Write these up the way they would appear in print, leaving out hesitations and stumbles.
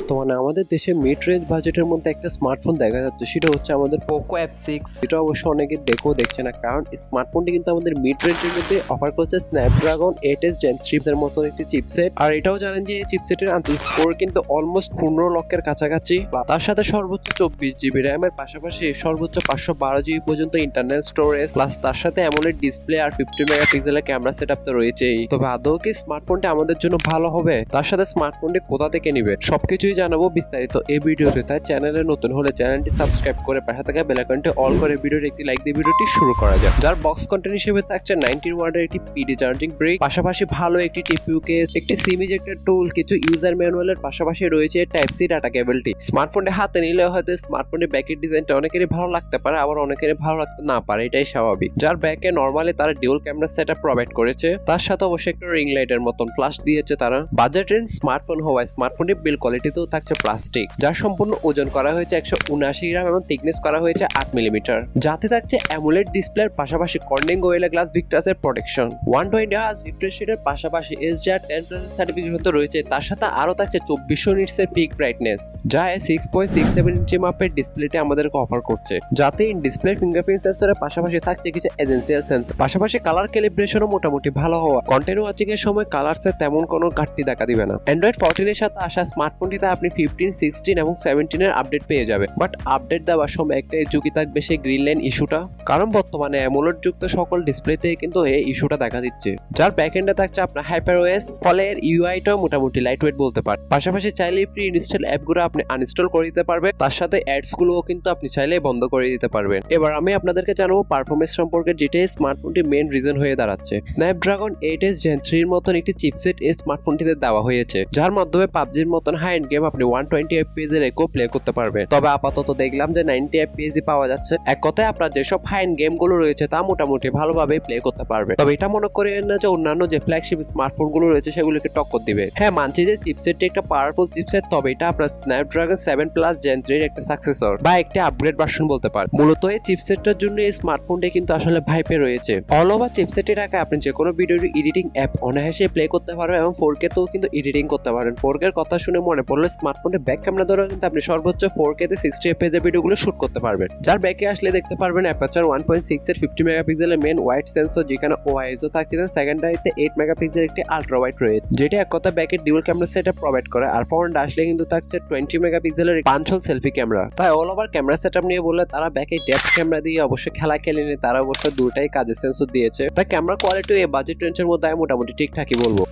বর্তমানে আমাদের দেশে মিড রেঞ্জ বাজেটের মধ্যে একটা স্মার্টফোন দেখা যাচ্ছে, সেটা হচ্ছে আমাদের পোকো F6। এটা অবশ্য অনেকে দেখছে না, কারণ স্মার্টফোনটি কিন্তু আমাদের মিড রেঞ্জের মধ্যে অফার করছে স্ন্যাপড্রাগন 8s Gen 3 এর মতো একটি চিপসেট। আর এটাও জানেন যে এই চিপসেটের স্কোর কিন্তু অলমোস্ট 15 লক্ষের কাছাকাছি। তার সাথে সর্বোচ্চ 24GB র্যামের পাশাপাশি সর্বোচ্চ 512GB পর্যন্ত ইন্টারনাল স্টোরেজ, প্লাস তার সাথে AMOLED ডিসপ্লে আর 50 মেগাপিক্সেলের ক্যামেরা সেটআপ তো রয়েছেই। তবে আদৌ কি স্মার্টফোনটি আমাদের জন্য ভালো হবে? তার সাথে স্মার্টফোনটি কোথা থেকে নিবে সবকিছুই জানাবো বিস্তারিত এই ভিডিওতে। তাই চ্যানেলে নতুন হলে চ্যানেলটি সাবস্ক্রাইব করে পাশে থাকা বেল আইকনটি অল করে ভিডিওটি একটি লাইক দিয়ে ভিডিওটি শুরু করা যাক। যার বক্স কন্টেন্ট হিসেবে থাকছে 90 ওয়াটের একটি পিডি চার্জিং ব্রিক, পাশাপাশি ভালো একটি টিপিইউ কেস, একটি সিম ইজেক্টর টুল, কিছু ইউজার ম্যানুয়ালের পাশাপাশি রয়েছে টাইপ সি ডাটা কেবলটি। স্মার্টফোনটি হাতে নিলে হয়তো স্মার্টফোনের ব্যাকের ডিজাইনটা অনেকেরই ভালো লাগতে পারে, আবার অনেকেরই ভালো লাগতে না পারে, এটাই স্বাভাবিক। যার ব্যাকে নরমালি তারা ডিউল ক্যামেরা সেটআপ প্রোভাইড করেছে, তার সাথে অবশ্যই একটা রিং লাইটের মতন ফ্ল্যাশ দিয়েছে তারা। বাজেট রেঞ্জ স্মার্টফোন হওয়ায় স্মার্টফোনটির বিল কোয়ালিটিতেও থাকছে প্লাস্টিক, যার সম্পূর্ণ ওজন করা হয়েছে 179 গ্রাম এবং থিকনেস করা হয়েছে 8 মিলিমিটার। যাতে থাকছে AMOLED ডিসপ্লের পাশাপাশি কর্নিং গোরিলা গ্লাস ভিক্টাসের প্রোটেকশন, 120 হার্জ রিফ্রেশ রেটের পাশাপাশি SDR10+ সার্টিফিকেশন তো রয়েছে। তার সাথে আরো থাকছে 2400 নিটসের পিক ব্রাইটনেস, যা 6.67 ইঞ্চি মাপের ডিসপ্লেটি আমাদেরকে অফার করছে। যাতে ইন ডিসপ্লে ফিঙ্গারপ্রিন্ট সেন্সরের পাশাপাশি থাকছে কিছু এজেন্সিয়াল সেন্সর, পাশাপাশি কালার ক্যালিব্রেশনও মোটামুটি ভালো হওয়া। কন্টেন্ট ওয়াচিং এর সময় কালারসে তেমন কোনো ঘাটতি দেখা দিবে না। অ্যান্ড্রয়েড 14 এর সাথে আসা স্মার্টফোনটিতে আপনি 15, 16 এবং 17 এর আপডেট পেয়ে যাবে। বাট আপডেট দেওয়ার সময় একটাই ঝুঁকি থাকবে সেই গ্রিন লাইন ইস্যুটা, কারণ বর্তমানে AMOLED যুক্ত সকল ডিসপ্লেতে কিন্তু এই ইস্যুটা দেখা দিচ্ছে। যার ব্যাকএন্ডে থাকছে আপনার HyperOS, ফলে এর ইউআইটাও মোটামুটি লাইট ওয়েট বলতে পারেন। পাশাপাশি চাইলে প্রি ইনস্টল অ্যাপগুলো আপনি আনইনস্টল করে দিতে পারবেন, তার সাথে অ্যাডস গুলোও কিন্তু আপনি চাইলে বন্ধ করে দিতে পারবেন। এবার আমি আপনাদেরকে জানাবো পারফরমেন্স সম্পর্কে, যেটা এই স্মার্টফোনটির মেইন রিজন হয়ে দাঁড়াচ্ছে। স্ন্যাপড্রাগন 8s Gen 3 এর মতন একটি চিপসেট এই স্মার্টফোনটিতে দেওয়া হয়েছে, যার মাধ্যমে পাবজির মতন হাই এন্ড গেম আপনি 120 FPS এর একও প্লে করতে পারবেন। তবে আপাতত দেখলাম যে 90 FPS পাওয়া যাচ্ছে। এক কথায় আপনার যেসব হাই এন্ড গেম গুলো রয়েছে তা মোটামুটি ভালোভাবে প্লে করতে পারবে। তবে এটা মনে করেন না যে অন্যান্য যে ফ্ল্যাগশিপ স্মার্টফোন গুলো রয়েছে সেগুলোকে টক্কর দিবে। হ্যাঁ, মানছি যে চিপসেটটি একটা পাওয়ারফুল চিপসেট, তবে এটা আপনার স্ন্যাপড্রাগন 7+ Gen 3 এর একটা সাকসেসর বা একটা আপগ্রেড ভার্সন বলতে পারেন। মূলত এই চিপসেটটার জন্য এই স্মার্টফোনটি কিন্তু আসলে ভাইপে রয়েছে। অল ওভার চিপসেটের টাকা আপনি যে কোনো ভিডিও এডিটিং অ্যাপ অনায়াসে প্লে করতে পারবেন এবং 4K তেও কিন্তু এডিটিং করতে পারেন। 4K এর কথা শুনে মনে পড়লো স্মার্টফোনের ব্যাক ক্যামেরা দ্বারা কিন্তু আপনি সর্বোচ্চ 4K তে 60 FPS এর ভিডিওগুলো শুট করতে পারবেন। যার ব্যাকে আসলে দেখতে পারবেন অ্যাপারচার 1.6 এর 50 মেগাপিক্সেলের মেইন ওয়াইড সেন্সর, যেখানে OISও থাকছে। সেকেন্ডারিতে 8 মেগাপিক্সেলের একটি আলট্রা ওয়াইড রয়েছে, যেটা এক কথা ব্যাকে ডিউয়াল ক্যামেরা সেটআপ প্রোভাইড করে। আর ফ্রন্ট আসলে কিন্তু থাকছে 20 মেগাপিক্সেলের পাঞ্চল সেলফি ক্যামেরা। তাই অল ওভার ক্যামেরা সেটআপ নিয়ে বললে তারা ব্যাকে ডেপথ ক্যামেরা দিয়ে অবশ্যই খেলা খেলেনি, তারা অবশ্য দুটাই কাজের সেন্সর দিয়েছে। তাই ক্যামেরা কোয়ালিটি এই বাজেট রেঞ্জের মধ্যে আমি মোটামুটি ঠিকঠাকই বলবো।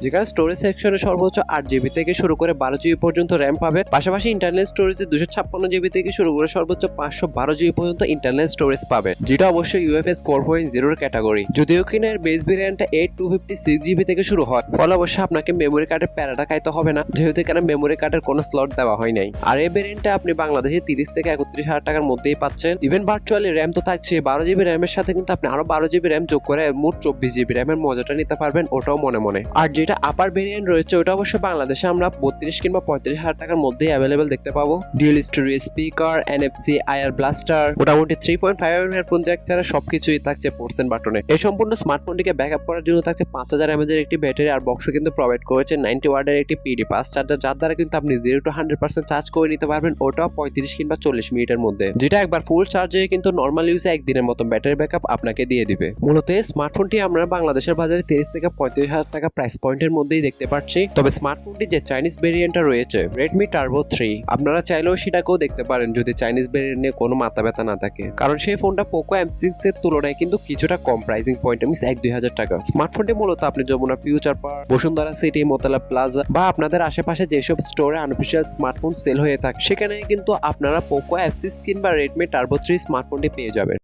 যেখানে স্টোরেজ সেকশনে সর্বোচ্চ 8GB থেকে শুরু করে 12GB পর্যন্ত র্যাম পাবে, পাশাপাশি ইন্টারনাল স্টোরেজে 256GB থেকে শুরু করে সর্বোচ্চ 512GB পর্যন্ত ইন্টারনাল স্টোরেজ পাবে, যেটা অবশ্যই UFS 4.0 এর ক্যাটাগরি। যদিও কিনা এর বেস ভেরিয়েন্টটা 8256GB থেকে শুরু হয়, ফলে অবশ্যই আপনাকে মেমোরি কার্ডের প্যারাটা খাইতে হবে না, যেহেতু এখানে মেমোরি কার্ডের কোনো স্লট দেওয়া হয় নাই। আর এই ভেরিয়েন্টটা আপনি বাংলাদেশে 30 থেকে 31,000 টাকার মধ্যেই পাচ্ছেন। ইভেন ভার্চুয়ালি র্যাম তো থাকছে 12GB র্যামের সাথে, কিন্তু আপনি আরো 12GB র্যাম যোগ করে মোট 24GB র্যামের মজাটা নিতে পারবেন, ওটাও মনে মনে। আর যেটা আপার ভেরিয়েন্ট রয়েছে ওটা অবশ্য বাংলাদেশে আমরা 32 কিংবা 35,000 টাকার মধ্যেই অ্যাভেলেবেল দেখতে পাবো। Dual storage, speaker, NFC, IR blaster, মোটামুটি 3.5 mm হেডফোন জ্যাক ছাড়া সবকিছুই থাকছে পোর্টস এন্ড বাটনে। এই সম্পূর্ণ স্মার্টফোনটিকে ব্যাকআপ করার জন্য থাকছে 5000 mAh এর একটি ব্যাটারি, আর বক্সে কিন্তু প্রোভাইড করেছে 90 ওয়াটের একটি PD ফাস্ট চার্জার, যার দ্বারা কিন্তু আপনি 0 to 100% চার্জ করে নিতে পারবেন, ওটাও 35 কিংবা 40 মিনিটের মধ্যে, যেটা একবার ফুল চার্জে কিন্তু নরমাল ইউজে একদিনের মতো ব্যাটারি ব্যাকআপ আপনাকে দিয়ে দিবে। মূলত এই স্মার্টফোনটি আমরা বাংলাদেশের বাজারে 30 থেকে 35,000 টাকা প্রাইস পয়েন্টের মধ্যেই দেখতে পাচ্ছি। তবে স্মার্টফোনটি যে চাইনিজ ভেরিয়েন্টটা রয়েছে Redmi Turbo 3, আপনারা চাইলেও সেটাকেও দেখতে পারেন যদি চাইনিজ ভেরিয়েন্ট নিয়ে কোনো মাথা ব্যথা না থাকে, কারণ সেই ফোনটা পোকো M6 এর তুলনায় কিন্তু কিছুটা কম প্রাইসিং পয়েন্ট, মিস 1-2 টাকা। স্মার্টফোনটি মূলত আপনি Jamuna Future Park, Bashundhara City, Motalib Plaza বা আপনাদের আশেপাশে যেসব স্টোরে আনঅফিশিয়াল স্মার্টফোন সেল হয়ে থাকে সেখানে কিন্তু আপনারা পোকো F6 কিংবা Redmi Turbo 3 স্মার্টফোনটি পেয়ে যাবেন।